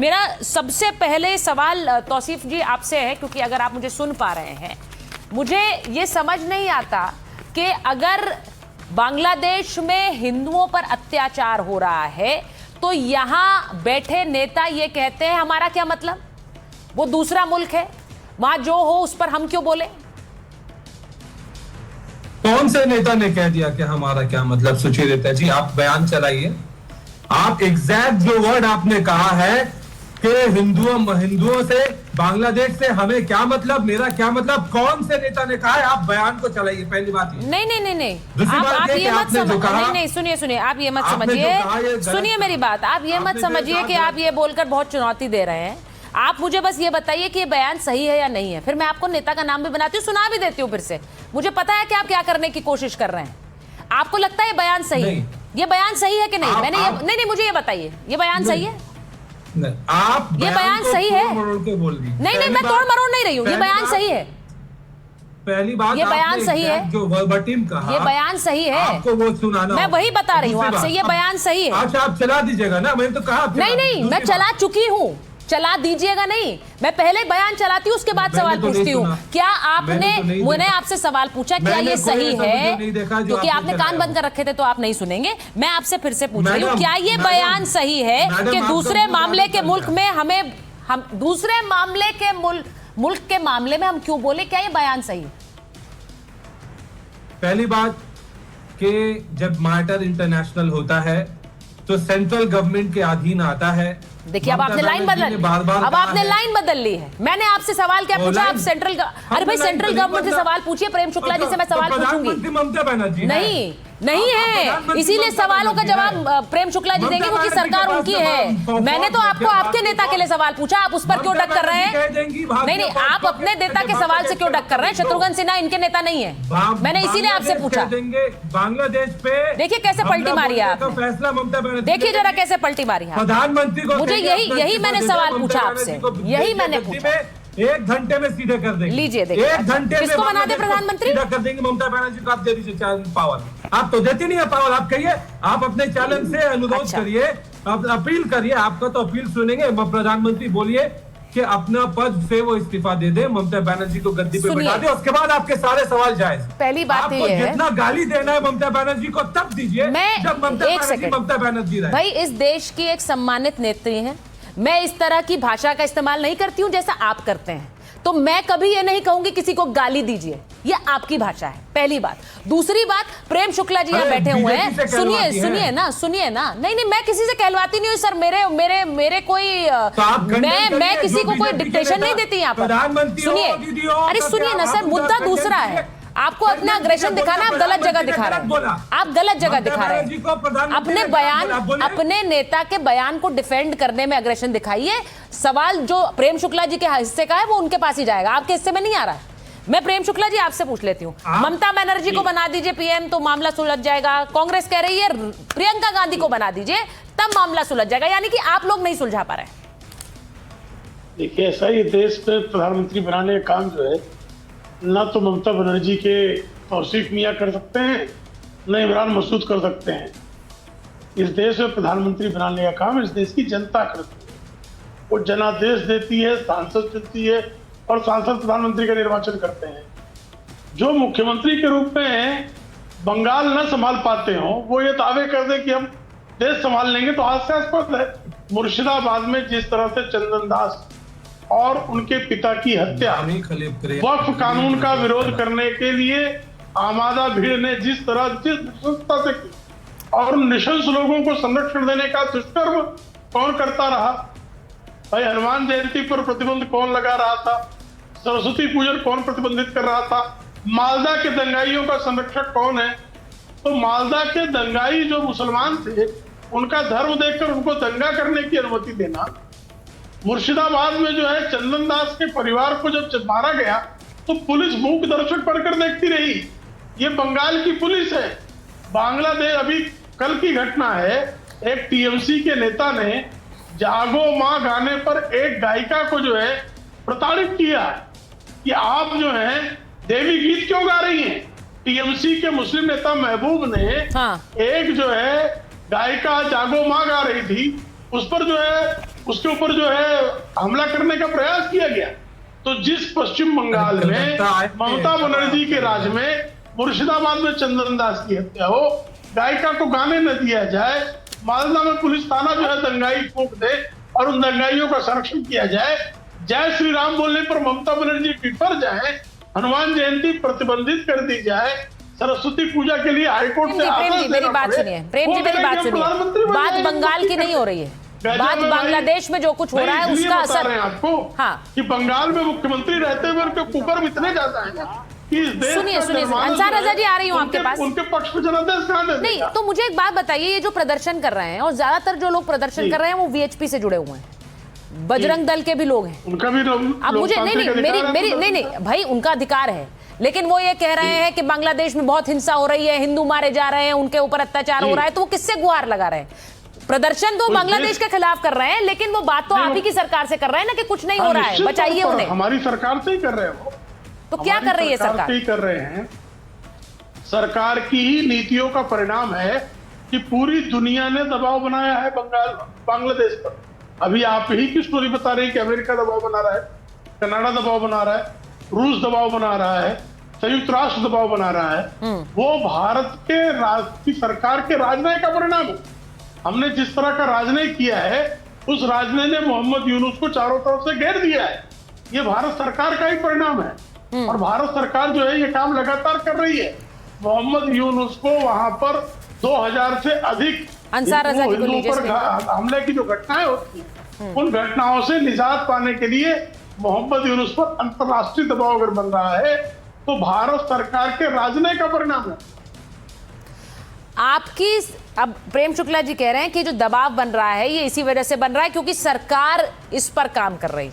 मेरा सबसे पहले सवाल तौसीफ जी आपसे है, क्योंकि अगर आप मुझे सुन पा रहे हैं, मुझे ये समझ नहीं आता कि अगर बांग्लादेश में हिंदुओं पर अत्याचार हो रहा है तो यहां बैठे नेता ये कहते हैं हमारा क्या मतलब, वो दूसरा मुल्क है, वहां जो हो उस पर हम क्यों बोले। कौन से नेता ने कह दिया कि हमारा क्या मतलब? सुचेता जी आप बयान चलाइए। आप एग्जैक्ट जो वर्ड आपने कहा है कि हिंदुओं से, बांग्लादेश से हमें क्या मतलब, मेरा क्या मतलब, कौन से नेता ने कहा है? आप बयान को चलाइए, पहली बात ये। नहीं, आप ये मत समझिए, नहीं सुनिए, आप ये मत समझिए, सुनिए मेरी बात, आप ये मत समझिए कि आप ये बोलकर बहुत चुनौती दे रहे हैं। आप मुझे बस ये बताइए कि ये बयान सही है या नहीं है, फिर मैं आपको नेता का नाम भी बनाती हूँ, सुना भी देती हूँ फिर से। मुझे पता है कि आप क्या करने की कोशिश कर रहे हैं। आपको लगता है ये बयान सही है? ये बयान सही है कि नहीं? नहीं, मुझे ये बताइए, ये बयान सही है? आप ये बयान सही है? नहीं, मैं तोड़ मरोड़ नहीं रही हूँ, ये बयान सही है। पहली बात, ये बयान सही है, जो वर्बटिम कहा, ये बयान सही है, आपको वो सुनाना, मैं वही बता रही हूँ आपसे, ये बयान सही है। अच्छा आप चला दीजिएगा ना, मैंने तो कहा नहीं, मैं चला चुकी हूँ, चला दीजिएगा नहीं, मैं पहले बयान चलाती हूँ, उसके बाद सवाल पूछती हूँ। क्या आपने, मैंने आपसे सवाल पूछा क्या ये सही है, क्योंकि आपने कान बंद कर रखे थे तो आप नहीं सुनेंगे। मैं आपसे फिर से पूछ रही हूँ, क्या ये बयान सही है कि दूसरे मामले के मुल्क में हम दूसरे मामले के मुल्क के मामले में हम क्यों बोले? क्या ये बयान सही है? पहली बात कि जब मैटर इंटरनेशनल होता है तो सेंट्रल गवर्नमेंट के अधीन आता है। देखिए अब आपने लाइन बदल, अब आपने लाइन बदल ली है। मैंने आपसे सवाल क्या पूछा? आप सेंट्रल, अरे भाई सेंट्रल गवर्नमेंट से सवाल पूछिए, प्रेम शुक्ला जी से मैं सवाल पूछूंगी। ममता बनर्जी नहीं है, इसीलिए सवालों का जवाब प्रेम शुक्ला जी देंगे क्योंकि सरकार उनकी है। मैंने तो आपको आपके नेता के लिए सवाल पूछा, आप उस पर क्यों डक कर रहे हैं? नहीं, आप अपने नेता के सवाल से क्यों डक कर रहे हैं? शत्रुघ्न सिन्हा इनके नेता नहीं है, मैंने इसीलिए आपसे पूछा। बांग्लादेश पे देखिए कैसे पलटी मारी है आपने, फैसला ममता बनर्जी, देखिए जरा कैसे पलटी मारी है प्रधानमंत्री को। मुझे यही मैंने सवाल पूछा आपसे, यही मैंने पूछा। 1 घंटे में सीधे कर देंगे। लीजिए देखिए, 1 घंटे में किसको बना दे प्रधानमंत्री? सीधा कर देंगे ममता बनर्जी को। आप दे दीजिए पावर, आप तो देती नहीं है पावर। आप कहिए, आप अपने चैनल से अनुरोध करिए, आप अपील करिए, आपका तो अपील सुनेंगे। प्रधानमंत्री बोलिए कि अपना पद से वो इस्तीफा दे दे, ममता बनर्जी को गद्दी पे बिठा दे, उसके बाद आपके सारे सवाल जायज। पहली बात ये है, जितना गाली देना है ममता बनर्जी को तब दीजिए जब ममता बनर्जी रहे। भाई इस देश की एक सम्मानित नेत्री है, मैं इस तरह की भाषा का इस्तेमाल नहीं करती हूं जैसा आप करते हैं, तो मैं कभी ये नहीं कहूंगी किसी को गाली दीजिए, ये आपकी भाषा है, पहली बात। दूसरी बात, प्रेम शुक्ला जी यहाँ बैठे हुए हैं, सुनिए ना। नहीं, मैं किसी से कहलवाती नहीं हूँ सर, मेरे कोई मैं किसी को कोई डिक्टेशन नहीं देती यहाँ पर। सुनिए, अरे सुनिए ना सर, मुद्दा दूसरा है। आपको अपना अग्रेशन दिखाना, आप गलत जगह दिखा रहे हैं, आप गलत जगह दिखा रहे हैं। अपने बयान, अपने नेता के बयान को डिफेंड करने में अग्रेशन दिखाइए। सवाल जो प्रेम शुक्ला जी के हिस्से का है वो उनके पास ही जाएगा, आपके हिस्से में नहीं आ रहा है। मैं प्रेम शुक्ला जी आपसे पूछ लेती हूँ, ममता बनर्जी को बना दीजिए पीएम तो मामला सुलझ जाएगा। कांग्रेस कह रही है प्रियंका गांधी को बना दीजिए तब मामला सुलझ जाएगा, यानी कि आप लोग नहीं सुलझा पा रहे। देखिए ऐसा ही देश पे प्रधानमंत्री बनाने का काम जो है ना तो ममता बनर्जी के तौसीफ मियाँ कर सकते हैं, न इमरान मसूद कर सकते हैं। इस देश में प्रधानमंत्री बनाने का काम इस देश की जनता करती है। वो जनादेश देती है, सांसद चुनती है और सांसद प्रधानमंत्री का निर्वाचन करते हैं। जो मुख्यमंत्री के रूप में बंगाल न संभाल पाते हो, वो ये दावे कर दे कि हम देश संभाल लेंगे, तो हास्यास्पद है। मुर्शिदाबाद में जिस तरह से चंदन दास और उनके पिता की हत्या वक्फ कानून का विरोध करने के लिए आमादा भीड़ ने जिस निष्ठता से की, और निशंस लोगों को संरक्षण देने का दुष्कर्म कौन करता रहा? भाई हनुमान जयंती पर प्रतिबंध कौन लगा रहा था? सरस्वती पूजन कौन प्रतिबंधित कर रहा था? मालदा के दंगाइयों का संरक्षक कौन है? तो मालदा के दंगाई जो मुसलमान थे, उनका धर्म देखकर उनको दंगा करने की अनुमति देना। मुर्शिदाबाद में जो है चंदन दास के परिवार को जब मारा गया तो पुलिस मूक दर्शक बनकर देखती रही। ये बंगाल की पुलिस है। बांग्लादेश, अभी कल की घटना है, एक टीएमसी के नेता ने जागो मां गाने पर एक गायिका को जो है प्रताड़ित किया कि आप जो है देवी गीत क्यों गा रही हैं। टीएमसी के मुस्लिम नेता महबूब ने एक जो है गायिका जागो मां गा रही थी, उस पर जो है उसके ऊपर जो है हमला करने का प्रयास किया गया। तो जिस पश्चिम बंगाल में ममता बनर्जी के राज में मुर्शिदाबाद में चंदन दास की हत्या हो, गायिका को गाने न दिया जाए, मालदा में पुलिस थाना जो है दंगाई फूंक दे और उन दंगाइयों का संरक्षण किया जाए, जय श्री राम बोलने पर ममता बनर्जी बिफर जाए, हनुमान जयंती प्रतिबंधित कर दी जाए, सरस्वती पूजा के लिए हाईकोर्ट से प्रेम जी मेरी बात सुनिए, प्रेम जी मेरी बात सुनिए, बात बंगाल की नहीं हो रही है, बात बांग्लादेश में जो कुछ हो रहा है उसका असर आपको। हाँ कि बंगाल में मुख्यमंत्री रहते हुए उनके कुकर इतने ज्यादा है कि इस देश सुनिए सुनिए अंसार रजा जी आ रही हूँ आपके पास। उनके पक्ष में जनादेश कहाँ दे नहीं तो मुझे एक बात बताइए, ये जो प्रदर्शन कर रहे हैं और ज्यादातर जो लोग प्रदर्शन कर रहे हैं वो वीएचपी से जुड़े हुए हैं, बजरंग दल के भी लोग हैं, उनका भी अब मुझे नहीं भाई उनका अधिकार है, लेकिन वो ये कह रहे हैं कि बांग्लादेश में बहुत हिंसा हो रही है, हिंदू मारे जा रहे हैं, उनके ऊपर अत्याचार हो रहा है, तो वो किससे गुहार लगा रहे हैं? प्रदर्शन तो बांग्लादेश के खिलाफ कर रहे हैं, लेकिन वो बात तो आप ही की सरकार से कर रहे हैं ना कि कुछ नहीं हो रहा है, बचाइए उन्हें। हमारी सरकार से ही कर रहे हैं वो, तो क्या कर रही है सरकार? कर रहे हैं, सरकार की ही नीतियों का परिणाम है कि पूरी दुनिया ने दबाव बनाया है बांग्लादेश पर। अभी आप ही की स्टोरी बता रही है कि अमेरिका दबाव बना रहा है, कनाडा दबाव बना रहा है, रूस दबाव बना रहा है, संयुक्त राष्ट्र दबाव बना रहा है। वो भारत की सरकार के राजनय का परिणाम है। हमने जिस तरह का राजनय किया है, उस राजनय ने मोहम्मद यूनुस को चारों तरफ से घेर दिया है। ये भारत सरकार का ही परिणाम है और भारत सरकार जो है ये काम लगातार कर रही है। मोहम्मद यूनुस को वहां पर 2000 से अधिक हिंदुओं पर हमले की जो घटनाएं होती हैं, उन घटनाओं से निजात पाने के लिए मोहम्मद यूनुस पर अंतरराष्ट्रीय दबाव अगर बन रहा है तो भारत सरकार के राजनय का परिणाम है। आपकी अब प्रेम शुक्ला जी कह रहे हैं कि जो दबाव बन रहा है ये इसी वजह से बन रहा है क्योंकि सरकार इस पर काम कर रही है।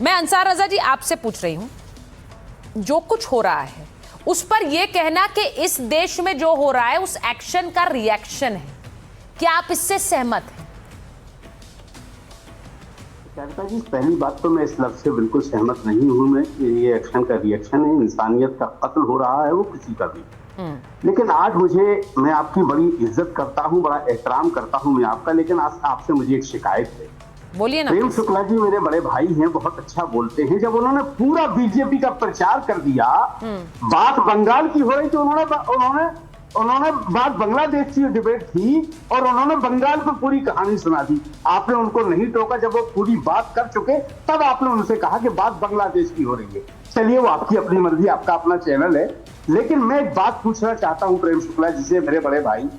मैं अंसार रजा जी आपसे पूछ रही हूं, जो कुछ हो रहा है उस पर यह कहना कि इस देश में जो हो रहा है उस एक्शन का रिएक्शन है, क्या आप इससे सहमत हैं? शारिका जी, पहली बात तो मैं इस लफ्ज से बिल्कुल सहमत नहीं हूं मैं कि ये एक्शन का रिएक्शन है। इंसानियत का कत्ल हो रहा है वो किसी का भी, लेकिन आज मैं आपकी बड़ी इज्जत करता हूं, बड़ा एहतराम करता हूं मैं आपका, लेकिन आज आपसे मुझे एक शिकायत है। बोलिए ना। प्रेम शुक्ला जी मेरे बड़े भाई हैं, बहुत अच्छा बोलते हैं। जब उन्होंने पूरा बीजेपी का प्रचार कर दिया, बात बंगाल की हो रही थी, उन्होंने बात बांग्लादेश की डिबेट थी और उन्होंने बंगाल को पूरी कहानी सुना दी। आपने उनको नहीं टोका, जब वो पूरी बात कर चुके तब आपने उनसे कहा कि बात बांग्लादेश की हो रही है। चलिए वो आपकी अपनी मर्जी, आपका अपना चैनल है, लेकिन मैं एक बात पूछना चाहता हूं प्रेम शुक्ला जी से, मेरे बड़े भाई।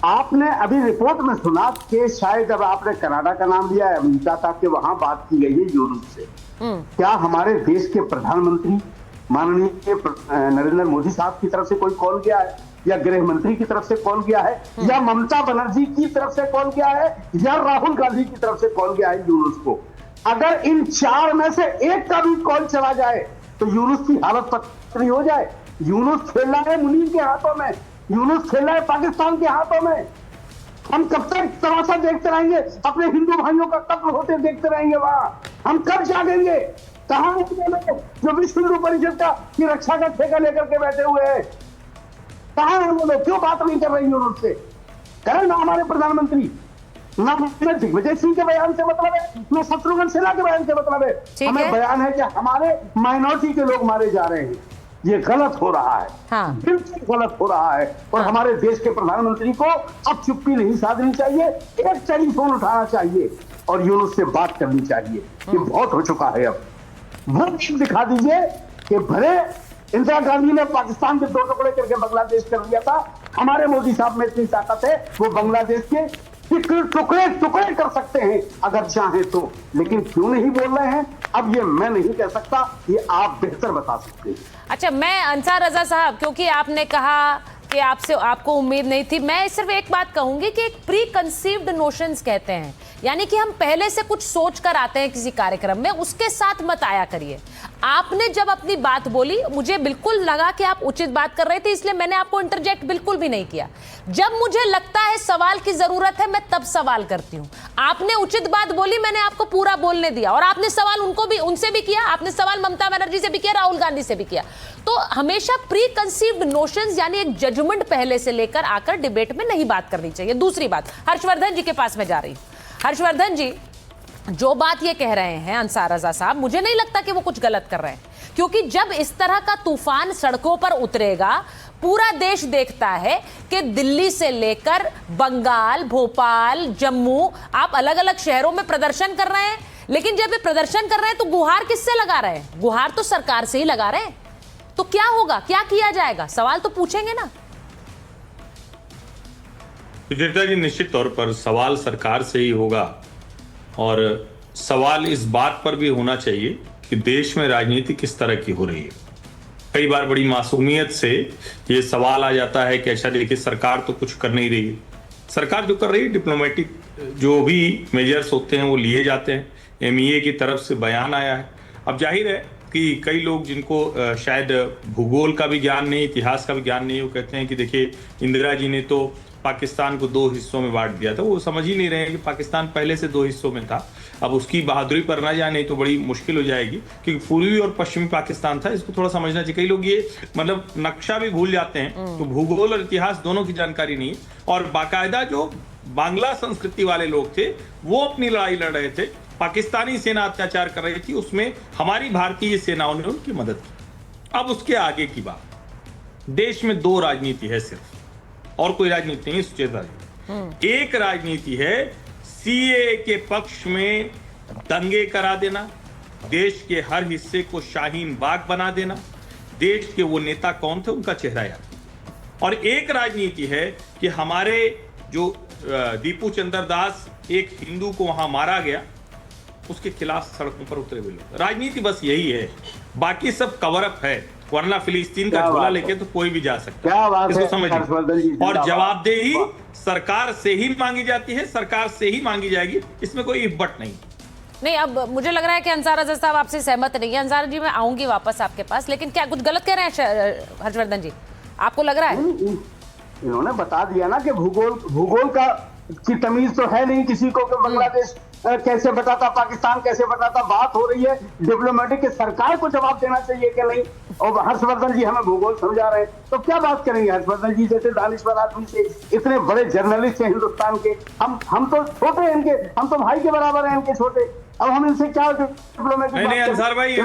आपने अभी रिपोर्ट में सुना कि शायद जब आपने कनाडा का नाम लिया, अमेरिका का, कि वहां बात की गई है यूरोप से। क्या हमारे देश के प्रधानमंत्री माननीय नरेंद्र मोदी साहब की तरफ से कोई कॉल गया है, या गृह मंत्री की तरफ से कॉल गया है, या ममता बनर्जी की तरफ से कॉल गया है, या राहुल गांधी की तरफ से कॉल गया है यूनुस को? अगर इन चार में से एक का भी कॉल चला जाए तो यूनुस की हालत पतली हो जाए। यूनुस खेल रहा है मुनीर के हाथों में, यूनुस खेल रहा है पाकिस्तान के हाथों में। हम कब तक तमाशा देखते रहेंगे? अपने हिंदू भाइयों का कत्ल होते देखते रहेंगे वहां? हम कब जागेंगे? कहां जो विश्व हिंदू परिषद की रक्षा का ठेका लेकर के बैठे हुए हैं, कहां हैं वो लोग? क्यों बात नहीं कर रही यूनुस से? करें ना हमारे प्रधानमंत्री। ना दिग्विजय सिंह के बयान से मतलब है, ना शत्रुघ्न सिन्हा के बयान से मतलब है। हमें बयान है कि हमारे माइनॉरिटी के लोग मारे जा रहे हैं, ये गलत हो रहा है। हाँ। बिल्कुल गलत हो रहा है। और हाँ। हमारे देश के प्रधानमंत्री को अब चुप्पी नहीं साधनी चाहिए, एक टेलीफोन उठाना चाहिए और यूनुस से बात करनी चाहिए कि बहुत हो चुका है। अब वो दिखा दीजिए कि भले इंदिरा गांधी ने पाकिस्तान के 2 टुकड़े करके बांग्लादेश कर दिया था, हमारे मोदी साहब में इतनी ताकत है वो बांग्लादेश के टुकड़े टुकड़े कर सकते हैं अगर चाहे तो, लेकिन क्यों नहीं बोल रहे हैं? अब ये मैं नहीं कह सकता, ये आप बेहतर बता सकते हैं। अच्छा, मैं अंसार रजा साहब, क्योंकि आपने कहा कि आपको उम्मीद नहीं थी, मैं सिर्फ एक बात कहूंगी कि एक प्री कंसीव्ड नोशंस कहते हैं, यानी कि हम पहले से कुछ सोच कर आते हैं किसी कार्यक्रम में, उसके साथ मत आया करिए। आपने जब अपनी बात बोली मुझे बिल्कुल लगा कि आप उचित बात कर रहे थे, इसलिए मैंने आपको इंटरजेक्ट बिल्कुल भी नहीं किया। जब मुझे लगता है सवाल की जरूरत है मैं तब सवाल करती हूं। आपने उचित बात बोली, मैंने आपको पूरा बोलने दिया, और आपने सवाल उनसे भी किया, आपने सवाल ममता बनर्जी से भी किया, राहुल गांधी से भी किया। तो हमेशा प्री कंसीव्ड नोशंस यानी एक जजमेंट पहले से लेकर आकर डिबेट में नहीं बात करनी चाहिए। दूसरी बात, हर्षवर्धन जी के पास में जा रही हूं। हर्षवर्धन जी, जो बात ये कह रहे हैं अंसार रजा साहब, मुझे नहीं लगता कि वो कुछ गलत कर रहे हैं, क्योंकि जब इस तरह का तूफान सड़कों पर उतरेगा, पूरा देश देखता है कि दिल्ली से लेकर बंगाल, भोपाल, जम्मू, आप अलग अलग शहरों में प्रदर्शन कर रहे हैं, लेकिन जब ये प्रदर्शन कर रहे हैं तो गुहार किससे लगा रहे हैं? गुहार तो सरकार से ही लगा रहे हैं। तो क्या होगा, क्या किया जाएगा? सवाल तो पूछेंगे ना। सुचेता जी, निश्चित तौर पर सवाल सरकार से ही होगा, और सवाल इस बात पर भी होना चाहिए कि देश में राजनीति किस तरह की हो रही है। कई बार बड़ी मासूमियत से ये सवाल आ जाता है कि अच्छा देखिए, सरकार तो कुछ कर नहीं रही है। सरकार जो कर रही है, डिप्लोमेटिक जो भी मेजर्स होते हैं वो लिए जाते हैं। MEA की तरफ से बयान आया है। अब जाहिर है कि कई लोग जिनको शायद भूगोल का भी ज्ञान नहीं, इतिहास का भी ज्ञान नहीं, वो कहते हैं कि देखिए, इंदिरा जी ने तो पाकिस्तान को 2 हिस्सों में बांट दिया था। वो समझ ही नहीं रहे हैं कि पाकिस्तान पहले से 2 हिस्सों में था। अब उसकी बहादुरी पर ना जाने तो बड़ी मुश्किल हो जाएगी, क्योंकि पूर्वी और पश्चिमी पाकिस्तान था। इसको थोड़ा समझना चाहिए। कई लोग ये मतलब नक्शा भी भूल जाते हैं, तो भूगोल और इतिहास दोनों की जानकारी नहीं है। और बाकायदा जो बांग्ला संस्कृति वाले लोग थे वो अपनी लड़ाई लड़ रहे थे, पाकिस्तानी सेना अत्याचार कर रही थी, उसमें हमारी भारतीय सेनाओं ने उनकी मदद की। अब उसके आगे की बात, देश में 2 राजनीति है सिर्फ, और कोई राजनीति नहीं सुचेता जी। एक राजनीति है CAA के पक्ष में दंगे करा देना, देश के हर हिस्से को शाहीन बाग बना देना, देश के वो नेता कौन थे उनका चेहरा याद। और एक राजनीति है कि हमारे जो दीपू चंद्र दास, एक हिंदू को वहां मारा गया, उसके खिलाफ सड़कों पर उतरे हुए लोग। राजनीति बस यही है, बाकी सब कवर अप है, वरना फिलिस्तीन का झोला लेके तो कोई भी जा सकता है। इसको समझिए। और जवाबदेही सरकार से ही मांगी जाती है, सरकार से ही मांगी जाएगी, इसमें कोई इफ बट नहीं। अब मुझे लग रहा है कि अंसार रजा साहब आपसे सहमत नहीं है। अंसार जी, मैं आऊंगी वापस आपके पास, लेकिन क्या कुछ गलत कह रहे हैं हर्षवर्धन जी? आपको लग रहा है? इन्होंने बता दिया ना कि भूगोल का की तमीज तो है नहीं किसी को कि बांग्लादेश कैसे बताता, पाकिस्तान कैसे बताता। बात हो रही है डिप्लोमेटिक के, सरकार को जवाब देना चाहिए कि नहीं। और हर्षवर्धन जी हमें भूगोल समझा रहे हैं, तो क्या बात करेंगे हर्षवर्धन जी जैसे दानिश्वर आदमी से? इतने बड़े जर्नलिस्ट हैं हिंदुस्तान के, हम तो छोटे हैं इनके, हम तो भाई के बराबर हैं इनके छोटे। अब हम इनसे क्या डिप्लोमेटिक? नहीं अंसार भाई,